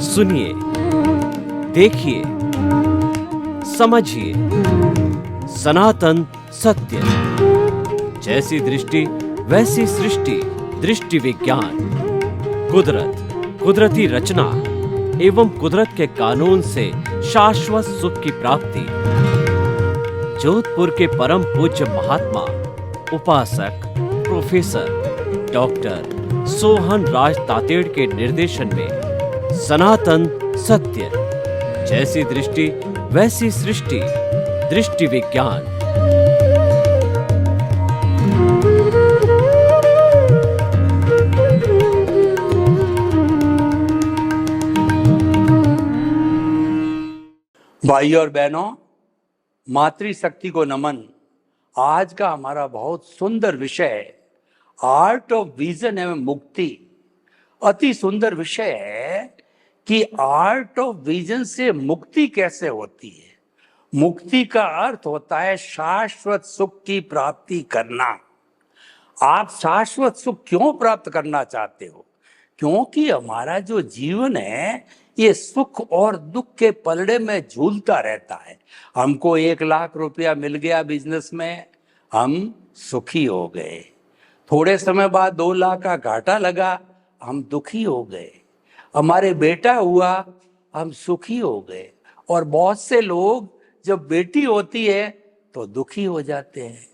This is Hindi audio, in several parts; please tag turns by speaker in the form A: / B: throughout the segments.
A: सुनिए, देखिए, समझिए सनातन सत्य। जैसी दृष्टि वैसी सृष्टि, दृष्टि विज्ञान। कुदरत, कुदरती रचना एवं कुदरत के कानून से शाश्वत सुख की प्राप्ति। जोधपुर के परम पूज्य महात्मा उपासक प्रोफेसर डॉक्टर सोहन राज तातेड़ के निर्देशन में सनातन सत्य। जैसी दृष्टि वैसी सृष्टि, दृष्टि विज्ञान।
B: भाई और बहनों, मातृशक्ति को नमन। आज का हमारा बहुत सुंदर विषय है आर्ट ऑफ विजन एवं मुक्ति। अति सुंदर विषय है कि आर्ट ऑफ विजन से मुक्ति कैसे होती है। मुक्ति का अर्थ होता है शाश्वत सुख की प्राप्ति करना। आप शाश्वत सुख क्यों प्राप्त करना चाहते हो? क्योंकि हमारा जो जीवन है ये सुख और दुख के पलड़े में झूलता रहता है। हमको 1 लाख रुपया मिल गया बिजनेस में, हम सुखी हो गए। थोड़े समय बाद 2 लाख का घाटा लगा, हम दुखी हो गए। हमारे बेटा हुआ, हम सुखी हो गए। और बहुत से लोग जब बेटी होती है तो दुखी हो जाते हैं।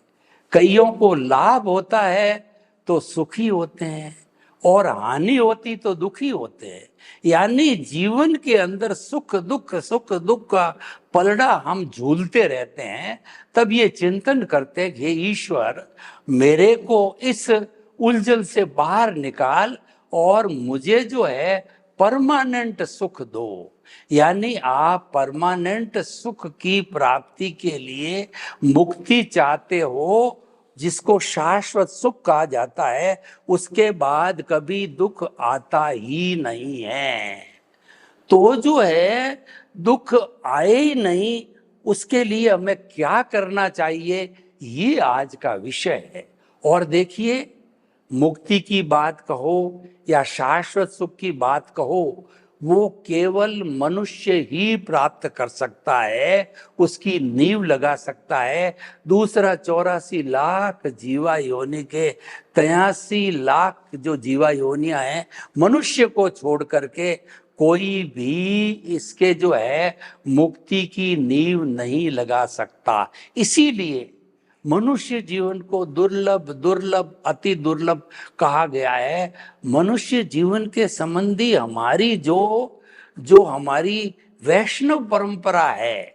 B: कईयों को लाभ होता है तो सुखी होते हैं और हानि होती तो दुखी होते हैं। यानी जीवन के अंदर सुख दुख का पलड़ा हम झूलते रहते हैं। तब ये चिंतन करते हैं कि ईश्वर मेरे को इस उलझन से बाहर निकाल और मुझे जो है परमानेंट सुख दो। यानी आप परमानेंट सुख की प्राप्ति के लिए मुक्ति चाहते हो, जिसको शाश्वत सुख कहा जाता है। उसके बाद कभी दुख आता ही नहीं है। तो जो है दुख आए ही नहीं, उसके लिए हमें क्या करना चाहिए, ये आज का विषय है। और देखिए, मुक्ति की बात कहो या शाश्वत सुख की बात कहो, वो केवल मनुष्य ही प्राप्त कर सकता है, उसकी नींव लगा सकता है। दूसरा 84 लाख जीवा योनि के 83 लाख जो जीवा योनियां हैं, मनुष्य को छोड़ करके कोई भी इसके जो है मुक्ति की नींव नहीं लगा सकता। इसीलिए मनुष्य जीवन को दुर्लभ अति दुर्लभ कहा गया है। मनुष्य जीवन के संबंधी हमारी जो हमारी वैष्णव परंपरा है,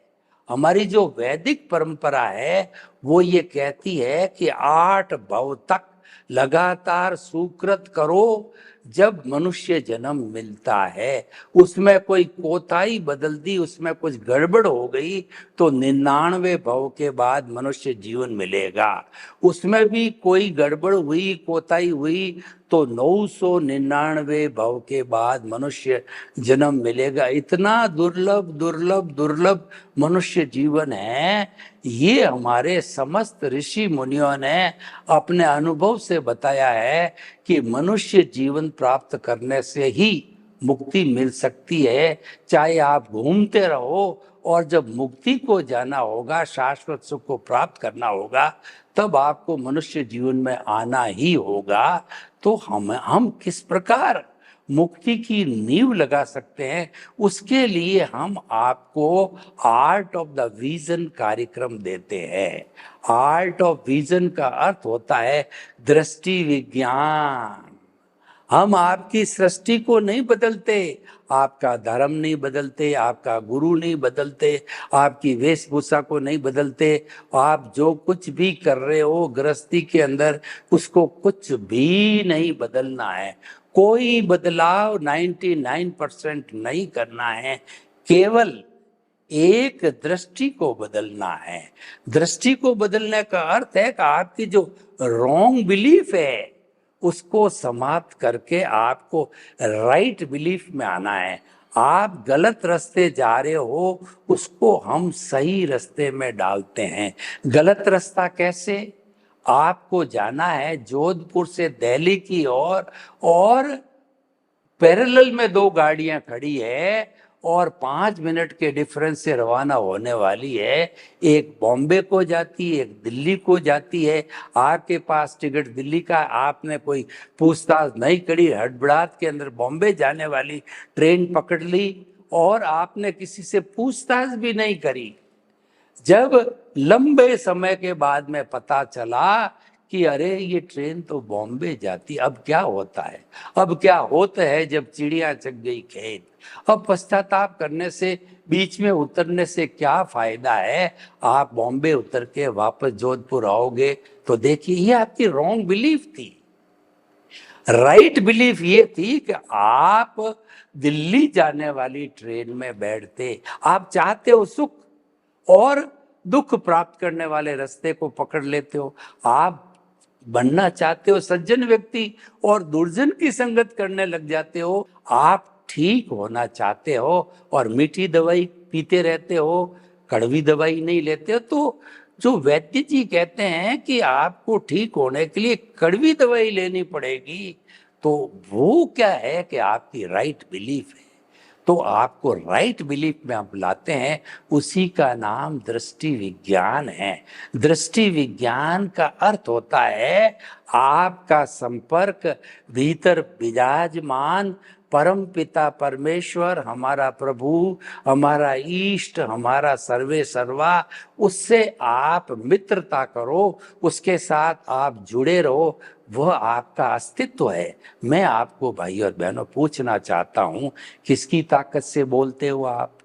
B: हमारी जो वैदिक परंपरा है, वो ये कहती है कि 8 भव तक लगातार सुकृत करो। जब मनुष्य जन्म मिलता है, उसमें कोई कोताही बदल दी, उसमें कुछ गड़बड़ हो गई, तो 99 भव के बाद मनुष्य जीवन मिलेगा। उसमें भी कोई गड़बड़ हुई, कोताही हुई, तो 999 भव के बाद मनुष्य जन्म मिलेगा। इतना दुर्लभ मनुष्य जीवन है। ये हमारे समस्त ऋषि मुनियों ने अपने अनुभव से बताया है कि मनुष्य जीवन प्राप्त करने से ही मुक्ति मिल सकती है। चाहे आप घूमते रहो, और जब मुक्ति को जाना होगा, शाश्वत सुख को प्राप्त करना होगा, तब आपको मनुष्य जीवन में आना ही होगा। तो हम किस प्रकार मुक्ति की नींव लगा सकते हैं, उसके लिए हम आपको आर्ट ऑफ द विजन कार्यक्रम देते हैं। आर्ट ऑफ विजन का अर्थ होता है दृष्टि विज्ञान। हम आपकी सृष्टि को नहीं बदलते, आपका धर्म नहीं बदलते, आपका गुरु नहीं बदलते, आपकी वेशभूषा को नहीं बदलते। आप जो कुछ भी कर रहे हो गृहस्थी के अंदर, उसको कुछ भी नहीं बदलना है। कोई बदलाव 99% नहीं करना है। केवल एक दृष्टि को बदलना है। दृष्टि को बदलने का अर्थ है कि आपकी जो रॉन्ग बिलीफ है उसको समाप्त करके आपको राइट बिलीफ में आना है। आप गलत रास्ते जा रहे हो, उसको हम सही रास्ते में डालते हैं। गलत रास्ता कैसे? आपको जाना है जोधपुर से दिल्ली की ओर, और पैरेलल में दो गाड़ियां खड़ी है और 5 मिनट के डिफरेंस से रवाना होने वाली है। एक बॉम्बे को जाती है, एक दिल्ली को जाती है। आपके पास टिकट दिल्ली का, आपने कोई पूछताछ नहीं करी, हड़बड़ाहट के अंदर बॉम्बे जाने वाली ट्रेन पकड़ ली और आपने किसी से पूछताछ भी नहीं करी। जब लंबे समय के बाद में पता चला कि अरे ये ट्रेन तो बॉम्बे जाती, अब क्या होता है? अब क्या होता है जब चिड़िया चग गई खेत? अब पश्चाताप करने से, बीच में उतरने से क्या फायदा है? आप बॉम्बे उतर के वापस जोधपुर आओगे तो देखिए ये आपकी रॉन्ग बिलीफ थी। राइट बिलीफ ये थी कि आप दिल्ली जाने वाली ट्रेन में बैठते, आप चाहते हो सुख और दुख प्राप्त करने वाले रास्ते को पकड़ लेते हो। आप बनना चाहते हो सज्जन व्यक्ति और दुर्जन की संगत करने लग जाते हो। आप ठीक होना चाहते हो और मीठी दवाई पीते रहते हो, कड़वी दवाई नहीं लेते हो। तो जो वैद्य जी कहते हैं कि आपको ठीक होने के लिए कड़वी दवाई लेनी पड़ेगी, तो वो क्या है कि आपकी राइट बिलीफ है। तो आपको राइट बिलीफ में हम लाते हैं, उसी का नाम दृष्टि विज्ञान है। दृष्टि विज्ञान का अर्थ होता है आपका संपर्क भीतर विराजमान परम पिता परमेश्वर, हमारा प्रभु, हमारा इष्ट, हमारा सर्वे सर्वा, उससे आप मित्रता करो, उसके साथ आप जुड़े रहो, वह आपका अस्तित्व है। मैं आपको भाई और बहनों पूछना चाहता हूं, किसकी ताकत से बोलते हो आप?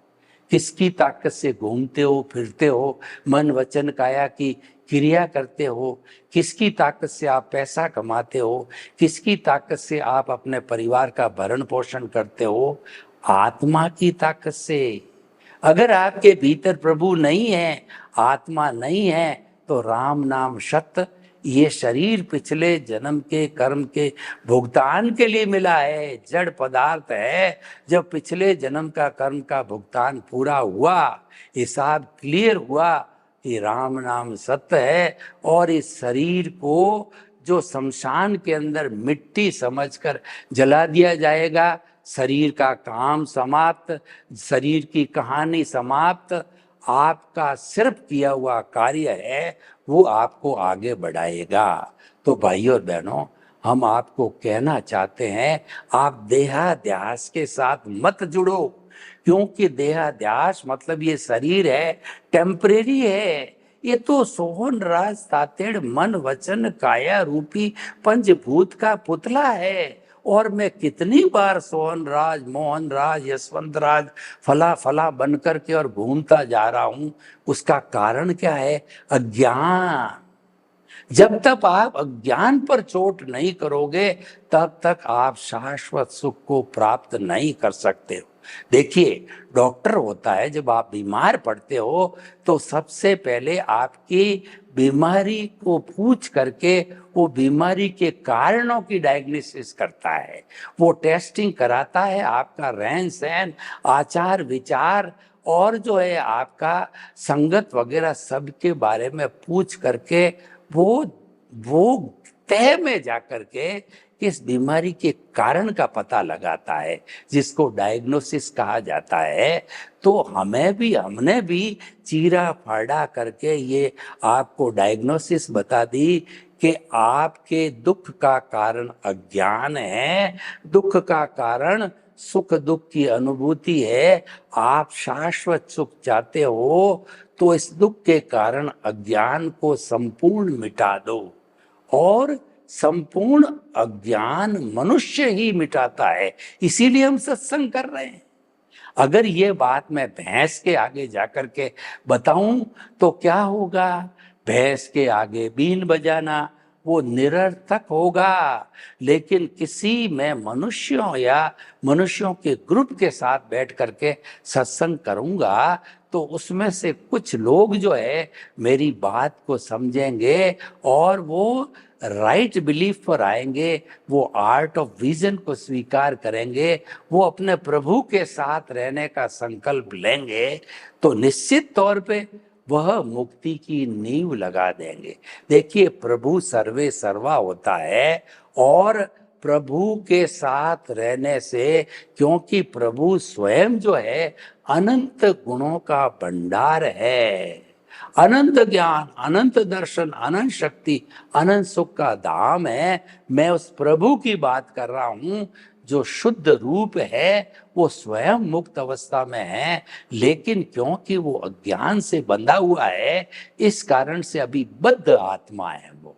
B: किसकी ताकत से घूमते हो फिरते हो, मन वचन काया की क्रिया करते हो? किसकी ताकत से आप पैसा कमाते हो? किसकी ताकत से आप अपने परिवार का भरण पोषण करते हो? आत्मा की ताकत से। अगर आपके भीतर प्रभु नहीं है, आत्मा नहीं है, तो राम नाम सत्य, ये शरीर पिछले जन्म के कर्म के भुगतान के लिए मिला है, जड़ पदार्थ है। जब पिछले जन्म का कर्म का भुगतान पूरा हुआ, हिसाब क्लियर हुआ कि राम नाम सत्य है, और इस शरीर को जो शमशान के अंदर मिट्टी समझकर जला दिया जाएगा, शरीर का काम समाप्त, शरीर की कहानी समाप्त। आपका सिर्फ किया हुआ कार्य है वो आपको आगे बढ़ाएगा। तो भाइयों और बहनों, हम आपको कहना चाहते हैं, आप देहाध्यास के साथ मत जुड़ो, क्योंकि देहाध्यास मतलब ये शरीर है, टेम्परेरी है। ये तो सोहन राज तातेड़ मन वचन काया रूपी पंचभूत का पुतला है। और मैं कितनी बार सोहन राज, मोहन राज, यशवंत राज, फला फला बन करके और घूमता जा रहा हूं। उसका कारण क्या है? अज्ञान। जब तक आप अज्ञान पर चोट नहीं करोगे, तब तक आप शाश्वत सुख को प्राप्त नहीं कर सकते हो। देखिए, डॉक्टर होता है, जब आप बीमार पड़ते हो तो सबसे पहले आपकी बीमारी को पूछ करके वो बीमारी के कारणों की डायग्नोसिस करता है। वो टेस्टिंग कराता है, आपका रहन सहन, आचार विचार और जो है आपका संगत वगैरह सब के बारे में पूछ करके वो तह में जाकर के किस बीमारी के कारण का पता लगाता है, जिसको डायग्नोसिस कहा जाता है। तो हमने भी चीरा फाड़ा करके ये आपको डायग्नोसिस बता दी कि आपके दुख का कारण अज्ञान है, दुख का कारण सुख दुख की अनुभूति है। आप शाश्वत सुख चाहते हो तो इस दुख के कारण अज्ञान को संपूर्ण मिटा दो, और संपूर्ण अज्ञान मनुष्य ही मिटाता है। इसीलिए हम सत्संग कर रहे हैं। अगर ये बात मैं भैंस के आगे जाकर के बताऊं तो क्या होगा? भैंस के आगे बीन बजाना वो निरर्थक होगा। लेकिन किसी मैं मनुष्यों या मनुष्यों के ग्रुप के साथ बैठ करके सत्संग करूंगा तो उसमें से कुछ लोग जो है मेरी बात को समझेंगे और वो राइट बिलीफ पर आएंगे, वो आर्ट ऑफ विजन को स्वीकार करेंगे, वो अपने प्रभु के साथ रहने का संकल्प लेंगे, तो निश्चित तौर पे वह मुक्ति की नींव लगा देंगे। देखिए, प्रभु सर्वे सर्वा होता है और प्रभु के साथ रहने से, क्योंकि प्रभु स्वयं जो है अनंत गुणों का भंडार है, अनंत ज्ञान, अनंत दर्शन, अनंत शक्ति, अनंत सुख का धाम है। मैं उस प्रभु की बात कर रहा हूं जो शुद्ध रूप है, वो स्वयं मुक्त अवस्था में है, लेकिन क्योंकि वो अज्ञान से बंधा हुआ है, इस कारण से अभी बद्ध आत्मा है। वो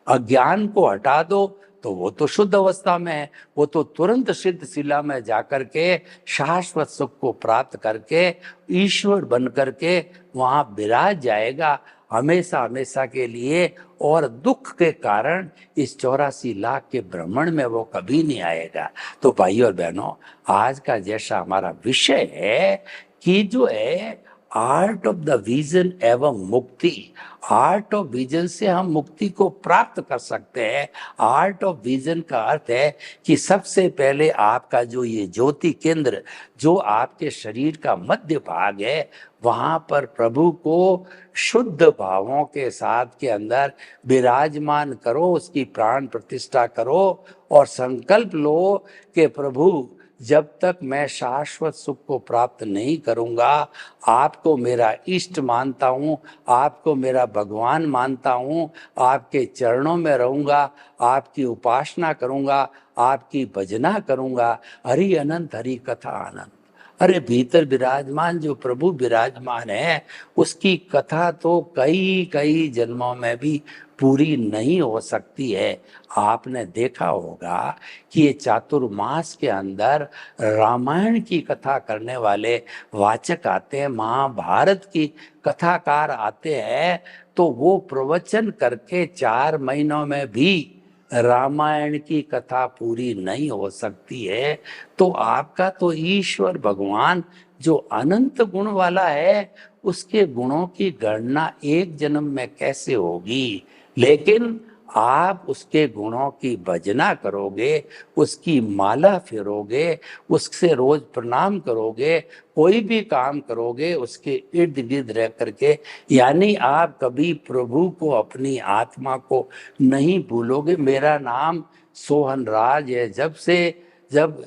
B: अज्ञान को हटा दो तो वो तो शुद्ध अवस्था में है, वो तो तुरंत सिद्ध शिला में जाकर के शाश्वत सुख को प्राप्त करके ईश्वर बन करके वहां विराज जाएगा हमेशा हमेशा के लिए, और दुख के कारण इस 84 लाख के भ्रमण में वो कभी नहीं आएगा। तो भाई और बहनों, आज का जैसा हमारा विषय है कि जो है आर्ट ऑफ द विजन एवं मुक्ति, आर्ट ऑफ विजन से हम मुक्ति को प्राप्त कर सकते हैं। आर्ट ऑफ विजन का अर्थ है कि सबसे पहले आपका जो ये ज्योति केंद्र, जो आपके शरीर का मध्य भाग है, वहां पर प्रभु को शुद्ध भावों के साथ के अंदर विराजमान करो, उसकी प्राण प्रतिष्ठा करो और संकल्प लो कि प्रभु, जब तक मैं शाश्वत सुख को प्राप्त नहीं करूंगा, आपको मेरा इष्ट मानता हूँ, आपको मेरा भगवान मानता हूँ, आपके चरणों में रहूंगा, आपकी उपासना करूंगा, आपकी भजना करूंगा। हरि अनंत, हरि कथा अनंत। अरे भीतर विराजमान जो प्रभु विराजमान है, उसकी कथा तो कई कई जन्मों में भी पूरी नहीं हो सकती है। आपने देखा होगा कि ये चातुर्मास के अंदर रामायण की कथा करने वाले वाचक आते हैं, महाभारत की कथाकार आते हैं, तो वो प्रवचन करके 4 महीनों में भी रामायण की कथा पूरी नहीं हो सकती है। तो आपका तो ईश्वर भगवान जो अनंत गुण वाला है, उसके गुणों की गणना एक जन्म में कैसे होगी? लेकिन आप उसके गुणों की भजना करोगे, उसकी माला फिरोगे, उससे रोज प्रणाम करोगे, कोई भी काम करोगे उसके इर्द गिर्द रह करके, यानी आप कभी प्रभु को, अपनी आत्मा को नहीं भूलोगे। मेरा नाम सोहन राज है। जब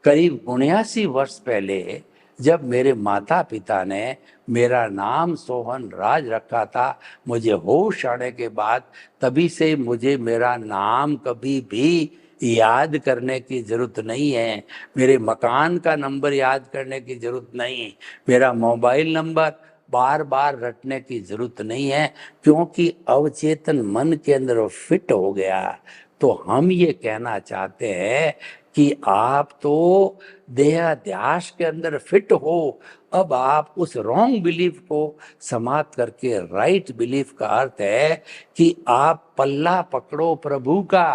B: करीब 79 वर्ष पहले जब मेरे माता पिता ने मेरा नाम सोहन राज रखा था, मुझे होश आने के बाद, तभी से मुझे मेरा नाम कभी भी याद करने की जरूरत नहीं है, मेरे मकान का नंबर याद करने की जरूरत नहीं, मेरा मोबाइल नंबर बार बार रटने की जरूरत नहीं है, क्योंकि अवचेतन मन के अंदर वो फिट हो गया। तो हम ये कहना चाहते हैं कि आप तो देहाध्यास के अंदर फिट हो, अब आप उस रॉन्ग बिलीफ को समाप्त करके राइट बिलीफ का अर्थ है कि आप पल्ला पकड़ो प्रभु का।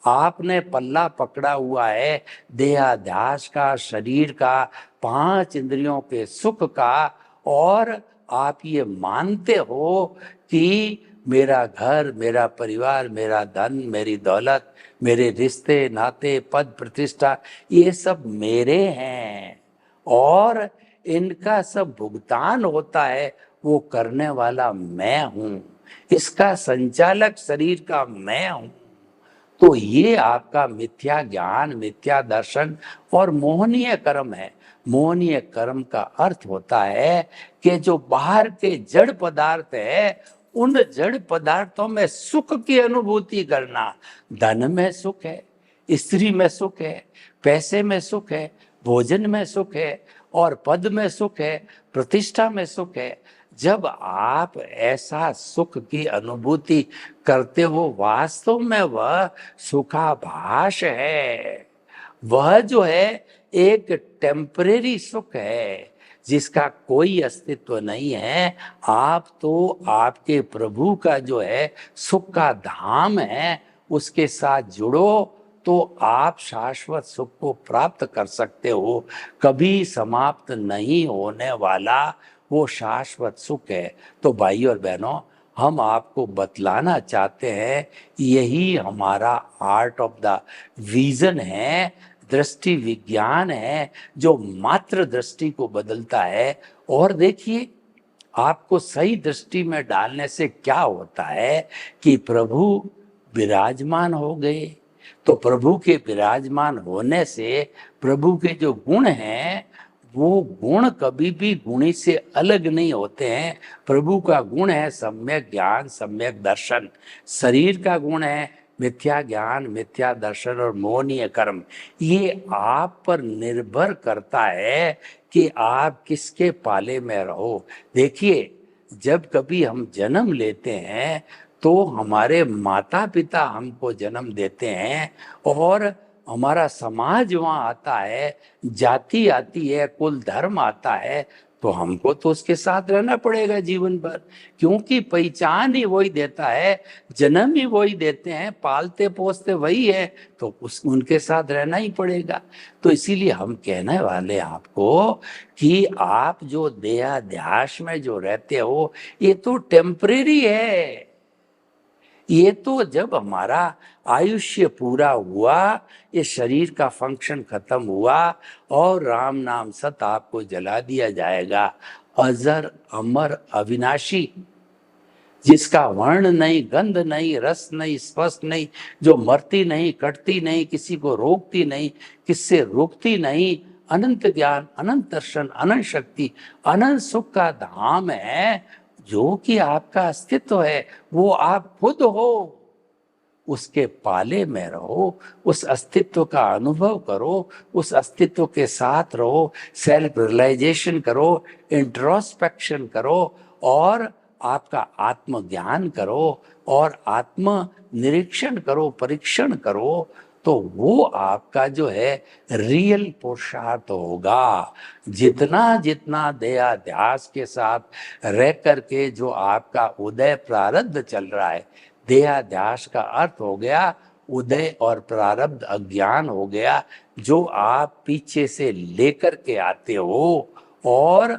B: आपने पल्ला पकड़ा हुआ है देहाध्यास का, शरीर का, 5 इंद्रियों के सुख का, और आप ये मानते हो कि मेरा घर, मेरा परिवार, मेरा धन, मेरी दौलत, मेरे रिश्ते नाते, पद प्रतिष्ठा, ये सब मेरे हैं और इनका सब भुगतान होता है वो करने वाला मैं हूं, इसका संचालक शरीर का मैं हूं। तो ये आपका मिथ्या ज्ञान, मिथ्या दर्शन और मोहनीय कर्म है। मोहनीय कर्म का अर्थ होता है कि जो बाहर के जड़ पदार्थ है, उन जड़ पदार्थों में सुख की अनुभूति करना। धन में सुख है, स्त्री में सुख है, पैसे में सुख है, भोजन में सुख है और पद में सुख है, प्रतिष्ठा में सुख है। जब आप ऐसा सुख की अनुभूति करते हो, वास्तव में वह सुखाभास है। वह जो है एक टेम्परेरी सुख है जिसका कोई अस्तित्व नहीं है। आप तो आपके प्रभु का जो है सुख का धाम है, उसके साथ जुड़ो तो आप शाश्वत सुख को प्राप्त कर सकते हो। कभी समाप्त नहीं होने वाला वो शाश्वत सुख है। तो भाई और बहनों, हम आपको बतलाना चाहते हैं, यही हमारा आर्ट ऑफ द विजन है, दृष्टि विज्ञान है, जो मात्र दृष्टि को बदलता है। और देखिए, आपको सही दृष्टि में डालने से क्या होता है कि प्रभु विराजमान हो गए, तो प्रभु के विराजमान होने से प्रभु के जो गुण हैं वो गुण कभी भी गुणी से अलग नहीं होते हैं। प्रभु का गुण है सम्यक ज्ञान सम्यक दर्शन, शरीर का गुण है मिथ्या ज्ञान मिथ्या दर्शन और मोहनीय कर्म। ये आप पर निर्भर करता है कि आप किसके पाले में रहो। देखिए, जब कभी हम जन्म लेते हैं तो हमारे माता पिता हमको जन्म देते हैं और हमारा समाज वहाँ आता है, जाति आती है, कुल धर्म आता है, तो हमको तो उसके साथ रहना पड़ेगा जीवन भर, क्योंकि पहचान ही वही देता है, जन्म ही वही देते हैं, पालते पोसते वही है, तो उनके साथ रहना ही पड़ेगा। तो इसीलिए हम कहने वाले आपको कि आप जो देहाध्यास में जो रहते हो ये तो टेम्परेरी है। ये तो जब हमारा आयुष्य पूरा हुआ, ये शरीर का फंक्शन खत्म हुआ और राम नाम सत आपको जला दिया जाएगा। अजर अमर अविनाशी, जिसका वर्ण नहीं गंध नहीं रस नहीं स्पर्श नहीं, जो मरती नहीं कटती नहीं, किसी को रोकती नहीं किससे रुकती नहीं, अनंत ज्ञान अनंत दर्शन अनंत शक्ति अनंत सुख का धाम है, जो कि आपका अस्तित्व है, वो आप खुद हो। उसके पाले में रहो, उस अस्तित्व का अनुभव करो, उस अस्तित्व के साथ रहो, सेल्फ रियलाइजेशन करो, इंट्रोस्पेक्शन करो और आपका आत्मज्ञान करो और आत्म निरीक्षण करो, परीक्षण करो, तो वो आपका जो है रियल पुरुषार्थ होगा। जितना जितना देहाध्यास के साथ रह करके जो आपका उदय प्रारब्ध चल रहा है, देहाध्यास का अर्थ हो गया उदय और प्रारब्ध अज्ञान हो गया, जो आप पीछे से लेकर के आते हो और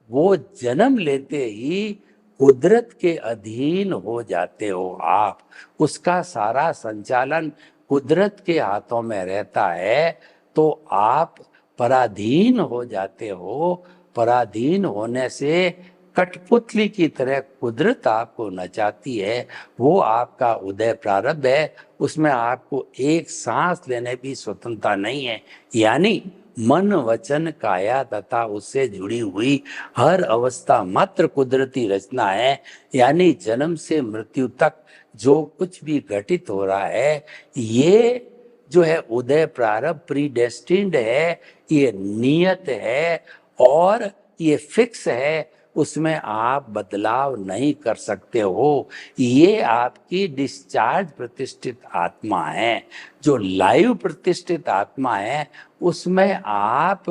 B: वो जन्म लेते ही कुदरत के अधीन हो जाते हो आप। उसका सारा संचालन कुदरत के हाथों में रहता है, तो आप पराधीन हो जाते हो। पराधीन होने से कठपुतली की तरह कुदरत आपको नचाती है, वो आपका उदय प्रारब्ध है। उसमें आपको एक सांस लेने भी स्वतंत्रता नहीं है, यानी मन वचन काया तथा उससे जुड़ी हुई हर अवस्था मात्र कुदरती रचना है। यानी जन्म से मृत्यु तक जो कुछ भी घटित हो रहा है, ये जो है उदय प्रारब्ध प्रीडेस्टिन्ड है, ये नियत है और ये फिक्स है, उसमें आप बदलाव नहीं कर सकते हो। ये आपकी डिस्चार्ज प्रतिष्ठित आत्मा है। जो लाइव प्रतिष्ठित आत्मा है उसमें आप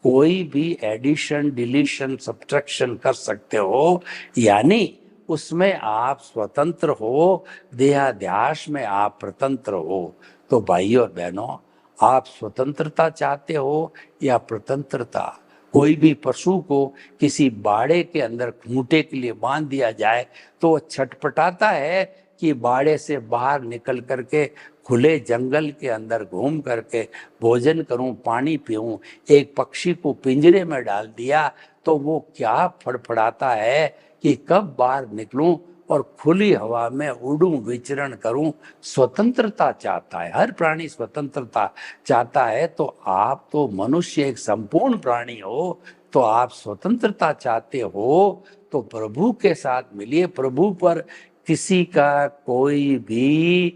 B: कोई भी एडिशन डिलीशन सब्ट्रैक्शन कर सकते हो, यानी उसमें आप स्वतंत्र हो, देहाध्यास में आप प्रतंत्र हो। तो भाइयों और बहनों, आप स्वतंत्रता चाहते हो या प्रतंत्रता? कोई भी पशु को किसी बाड़े के अंदर खूंटे के लिए बांध दिया जाए तो वो छटपटाता है कि बाड़े से बाहर निकल करके खुले जंगल के अंदर घूम करके भोजन करूं, पानी पीऊं। एक पक्षी को पिंजरे में डाल दिया तो वो क्या फड़फड़ाता है कि कब बाहर निकलूं और खुली हवा में उड़ूं, विचरण करूं। स्वतंत्रता चाहता है, हर प्राणी स्वतंत्रता चाहता है। तो आप तो मनुष्य एक संपूर्ण प्राणी हो, तो आप स्वतंत्रता चाहते हो तो प्रभु के साथ मिलिए। प्रभु पर किसी का कोई भी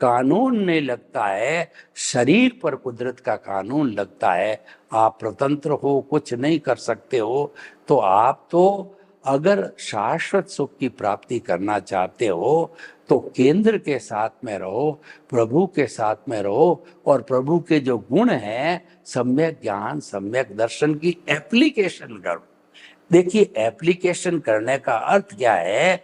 B: कानून नहीं लगता है, शरीर पर कुदरत का कानून लगता है। आप स्वतंत्र हो, कुछ नहीं कर सकते हो, तो आप तो अगर शाश्वत सुख की प्राप्ति करना चाहते हो तो केंद्र के साथ में रहो, प्रभु के साथ में रहो और प्रभु के जो गुण हैं सम्यक ज्ञान सम्यक दर्शन की एप्लीकेशन करो। देखिए, एप्लीकेशन करने का अर्थ क्या है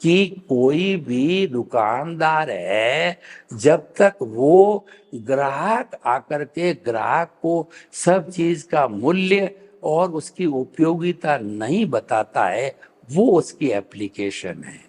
B: कि कोई भी दुकानदार है, जब तक वो ग्राहक आकर के ग्राहक को सब चीज का मूल्य और उसकी उपयोगिता नहीं बताता है, वो उसकी एप्लीकेशन है।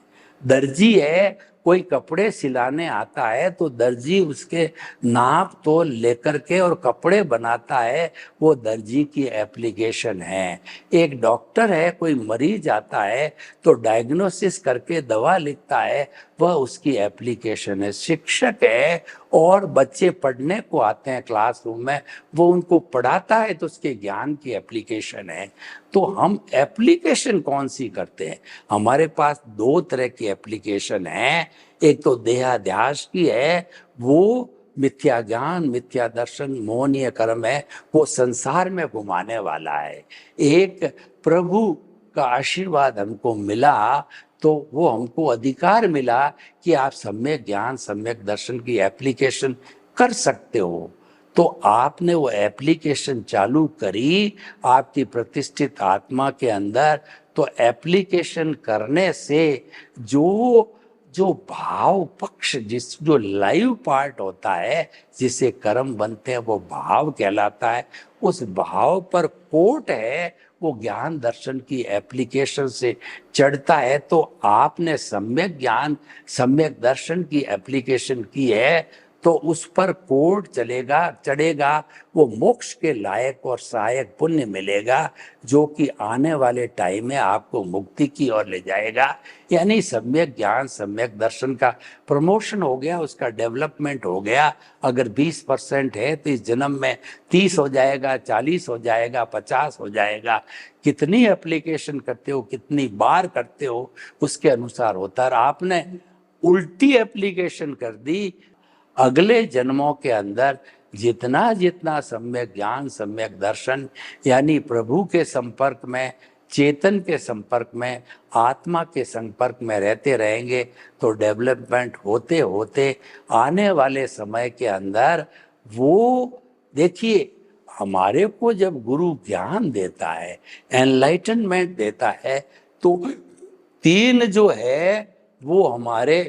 B: दर्जी है, कोई कपड़े सिलाने आता है तो दर्जी उसके नाप तोल लेकर के और कपड़े बनाता है, वो दर्जी की एप्लीकेशन है। एक डॉक्टर है, कोई मरीज आता है तो डायग्नोसिस करके दवा लिखता है, वह उसकी एप्लीकेशन है। शिक्षक है और बच्चे पढ़ने को आते हैं क्लासरूम में, वो उनको पढ़ाता है तो उसके ज्ञान की एप्लीकेशन है। तो हम एप्लीकेशन कौन सी करते हैं? हमारे पास दो तरह की एप्लीकेशन है। एक तो देहाध्यास की है, वो मिथ्या ज्ञान, मिथ्या दर्शन, मोहनीय कर्म है, वो संसार में घुमाने वाला है। एक प्रभु का आशीर्वाद हमको मिला तो वो हमको अधिकार मिला कि आप सम्यक ज्ञान, सम्यक दर्शन की एप्लीकेशन कर सकते हो। तो आपने वो एप्लीकेशन चालू करी आपकी प्रतिष्ठित आत्मा के अंदर, तो एप्लीकेशन करने से जो जो भाव पक्ष, जिस जो लाइव पार्ट होता है जिसे कर्म बनते हैं, वो भाव कहलाता है। उस भाव पर कोट है, वो ज्ञान दर्शन की एप्लीकेशन से चढ़ता है। तो आपने सम्यक ज्ञान, सम्यक दर्शन की एप्लीकेशन की है तो उस पर कोट चलेगा, चढ़ेगा, वो मोक्ष के लायक और सहायक पुण्य मिलेगा, जो कि आने वाले टाइम में आपको मुक्ति की ओर ले जाएगा। यानी सम्यक ज्ञान, सम्यक दर्शन का प्रमोशन हो गया, उसका डेवलपमेंट हो गया। अगर 20% है तो इस जन्म में 30 हो जाएगा, 40 हो जाएगा, 50 हो जाएगा। कितनी एप्लीकेशन करते हो, कितनी बार करते हो, उसके अनुसार होता है। आपने उल्टी एप्लीकेशन कर दी, अगले जन्मों के अंदर जितना जितना सम्यक ज्ञान, सम्यक दर्शन, यानी प्रभु के संपर्क में, चेतन के संपर्क में, आत्मा के संपर्क में रहते रहेंगे तो डेवलपमेंट होते होते आने वाले समय के अंदर वो, देखिए, हमारे को जब गुरु ज्ञान देता है, एनलाइटनमेंट देता है, तो तीन जो है वो हमारे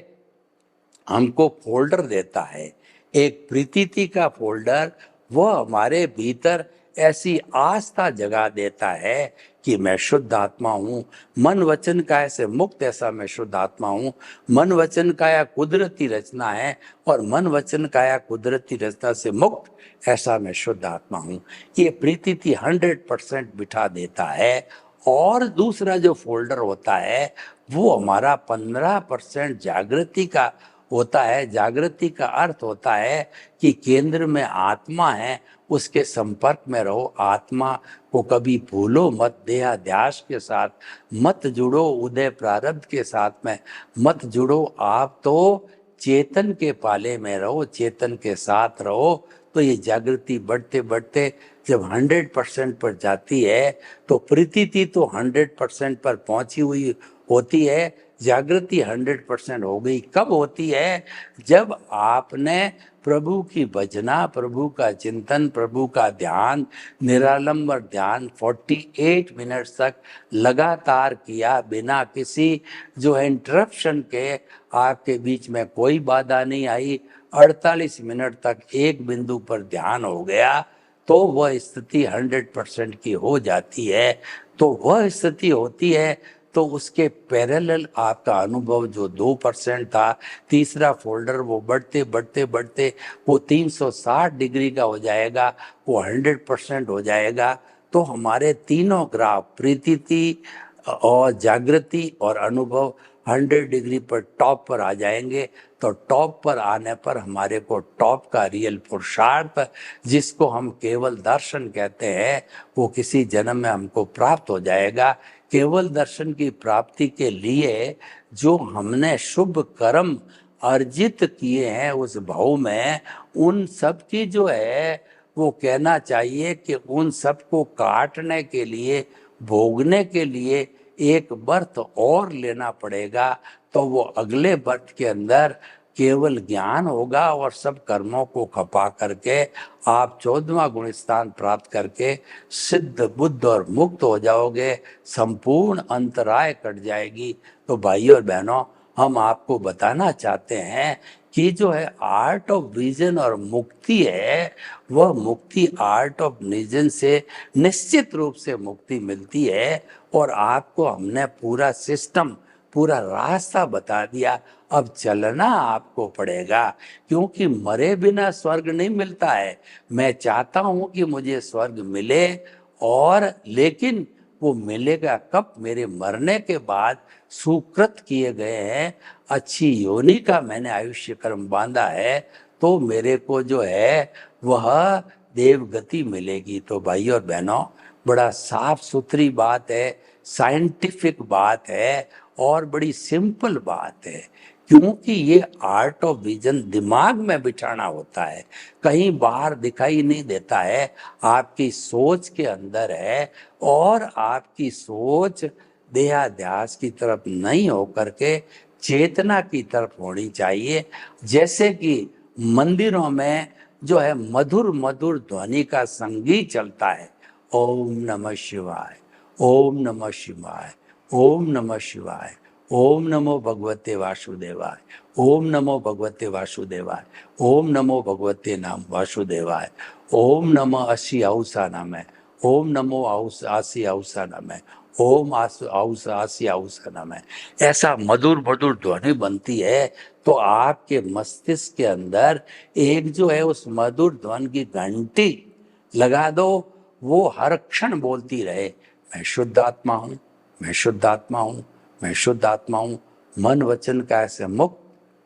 B: हमको फोल्डर देता है। एक प्रीतिथि का फोल्डर, वह हमारे भीतर ऐसी आस्था जगा देता है कि मैं शुद्ध आत्मा हूँ, मन वचन काया से मुक्त ऐसा मैं शुद्ध आत्मा हूँ। मन वचन काया कुदरती रचना है और मन वचन काया कुदरती रचना से मुक्त ऐसा मैं शुद्ध आत्मा हूँ। ये प्रीतिथि 100% बिठा देता है। और दूसरा जो फोल्डर होता है वो हमारा 15% जागृति का होता है। जागृति का अर्थ होता है कि केंद्र में आत्मा है, उसके संपर्क में रहो। आत्मा को कभी भूलो मत, देहाध्यास के साथ मत जुड़ो, उदय प्रारब्ध के साथ में मत जुड़ो। आप तो चेतन के पाले में रहो, चेतन के साथ रहो। तो ये जागृति बढ़ते बढ़ते जब 100% पर जाती है तो प्रीतिथि तो 100% पर पहुंची हुई होती है, जागृति 100% हो गई। कब होती है? जब आपने प्रभु की भजना, प्रभु का चिंतन, प्रभु का ध्यान, निरालंबर ध्यान 48 मिनट्स तक लगातार किया, बिना किसी जो है इंटरप्शन के। आपके बीच में कोई बाधा नहीं आई, 48 मिनट तक एक बिंदु पर ध्यान हो गया, तो वह स्थिति 100% की हो जाती है। तो वह स्थिति होती है तो उसके पैरेलल आपका अनुभव जो 2% था, तीसरा फोल्डर वो बढ़ते बढ़ते बढ़ते वो 360 डिग्री का हो जाएगा, वो 100% हो जाएगा। तो हमारे तीनों ग्राफ, प्रीतिथि और जागृति और अनुभव 100 डिग्री पर टॉप पर आ जाएंगे। तो टॉप पर आने पर हमारे को टॉप का रियल पुरुषार्थ, जिसको हम केवल दर्शन कहते हैं, वो किसी जन्म में हमको प्राप्त हो जाएगा। केवल दर्शन की प्राप्ति के लिए जो हमने शुभ कर्म अर्जित किए हैं उस भाव में, उन सब की जो है वो कहना चाहिए कि उन सब को काटने के लिए, भोगने के लिए एक बर्थ और लेना पड़ेगा। तो वो अगले बर्थ के अंदर केवल ज्ञान होगा और सब कर्मों को खपा करके आप 14वां गुण स्थान प्राप्त करके सिद्ध, बुद्ध और मुक्त हो जाओगे। संपूर्ण अंतराय कट जाएगी। तो भाइयों और बहनों, हम आपको बताना चाहते हैं कि जो है आर्ट ऑफ विजन और मुक्ति है, वह मुक्ति आर्ट ऑफ विजन से निश्चित रूप से मुक्ति मिलती है। और आपको हमने पूरा सिस्टम पूरा रास्ता बता दिया। अब चलना आपको पड़ेगा, क्योंकि मरे बिना स्वर्ग नहीं मिलता है। मैं चाहता हूं कि मुझे स्वर्ग मिले, और लेकिन वो मिलेगा कब? मेरे मरने के बाद सुकृत किए गए हैं, अच्छी योनि का मैंने आयुष्य कर्म बांधा है, तो मेरे को जो है वह देवगति मिलेगी। तो भाई और बहनों, बड़ा साफ सुथरी बात है, साइंटिफिक बात है, और बड़ी सिंपल बात है, क्योंकि ये आर्ट ऑफ विजन दिमाग में बिठाना होता है, कहीं बाहर दिखाई नहीं देता है, आपकी सोच के अंदर है। और आपकी सोच देहाध्यास की तरफ नहीं होकर के चेतना की तरफ होनी चाहिए। जैसे कि मंदिरों में जो है मधुर मधुर ध्वनि का संगीत चलता है, ओम नमः शिवाय, ओम नमः शिवाय, ओम नमः शिवाय, ओम नमो भगवते वासुदेवाय, ओम नमो भगवते वासुदेवाय, ओम नमो भगवते नाम वासुदेवाय, ओम नमः असी औसा नमः, ओम नमो आसी औसा नमः, ओम आसी औसा नमः। ऐसा मधुर मधुर ध्वनि बनती है, तो आपके मस्तिष्क के अंदर एक जो है उस मधुर ध्वनि की घंटी लगा दो, वो हर क्षण बोलती रहे, मैं शुद्ध आत्मा हूँ, मैं शुद्ध आत्मा हूँ, मैं शुद्ध आत्मा हूँ। मन वचन काय से मुक्त,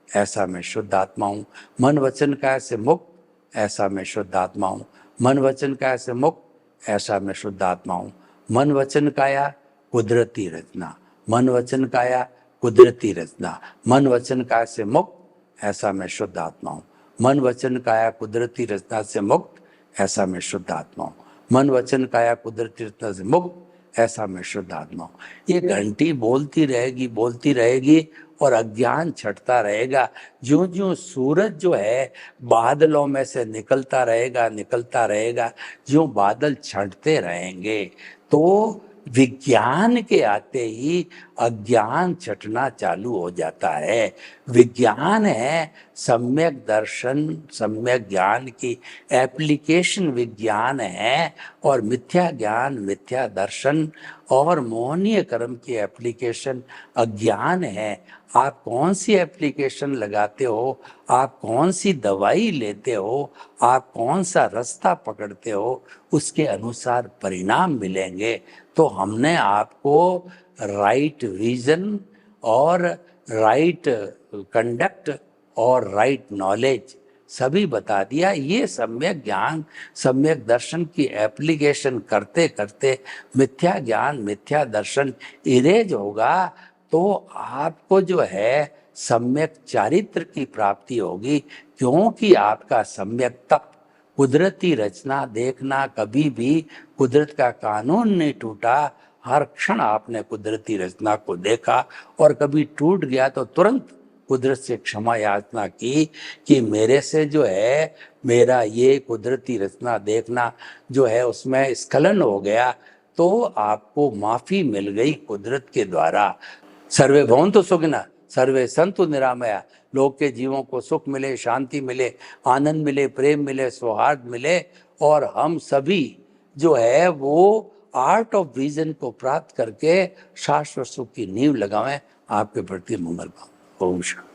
B: ऐसा मैं शुद्ध आत्मा हूँ। मन वचन काय से मुक्त, ऐसा मैं शुद्ध आत्मा हूँ। मन वचन काय से मुक्त, ऐसा मैं शुद्ध आत्मा हूँ। मन वचन काया कुदरती रचना, मन वचन काया कुदरती रचना। मन वचन काय से मुक्त, ऐसा मैं शुद्ध आत्मा हूँ। मन वचन काया कुदरती रचना से मुक्त, ऐसा मैं शुद्ध आत्मा हूँ। मन वचन काया कुदरती रचना से मुक्त, ऐसा मैं शुद्ध आत्मा हूँ। ये घंटी बोलती रहेगी, बोलती रहेगी, और अज्ञान छटता रहेगा। ज्यों ज्यों सूरज जो है बादलों में से निकलता रहेगा, निकलता रहेगा, ज्यों बादल छंटते रहेंगे, तो विज्ञान के आते ही अज्ञान छटना चालू हो जाता है। विज्ञान है सम्यक दर्शन, सम्यक ज्ञान की एप्लीकेशन विज्ञान है, और मिथ्या ज्ञान, मिथ्या दर्शन और मोहनीय कर्म की एप्लीकेशन अज्ञान है। आप कौन सी एप्लीकेशन लगाते हो, आप कौन सी दवाई लेते हो, आप कौन सा रास्ता पकड़ते हो, उसके अनुसार परिणाम मिलेंगे। तो हमने आपको राइट विजन और राइट कंडक्ट और राइट नॉलेज सभी बता दिया। ये सम्यक ज्ञान, सम्यक दर्शन की एप्लीकेशन करते करते मिथ्या ज्ञान, मिथ्या दर्शन इरेज होगा, तो आपको जो है सम्यक चारित्र की प्राप्ति होगी। क्योंकि आपका सम्यक तप, कुदरती रचना देखना, कभी भी कुदरत का कानून नहीं टूटा। हर क्षण आपने कुदरती रचना को देखा, और कभी टूट गया तो तुरंत कुदरत से क्षमा याचना की कि मेरे से जो है मेरा ये कुदरती रचना देखना जो है उसमें स्खलन हो गया, तो आपको माफी मिल गई कुदरत के द्वारा। सर्वे भवन्तु सुखिनः, सर्वे सन्तु निरामया। लोग के जीवों को सुख मिले, शांति मिले, आनंद मिले, प्रेम मिले, सौहार्द मिले, और हम सभी जो है वो आर्ट ऑफ विजन को प्राप्त करके शाश्वत सुख की नींव लगावें। आपके प्रति मंगल भाव। ओम शांति।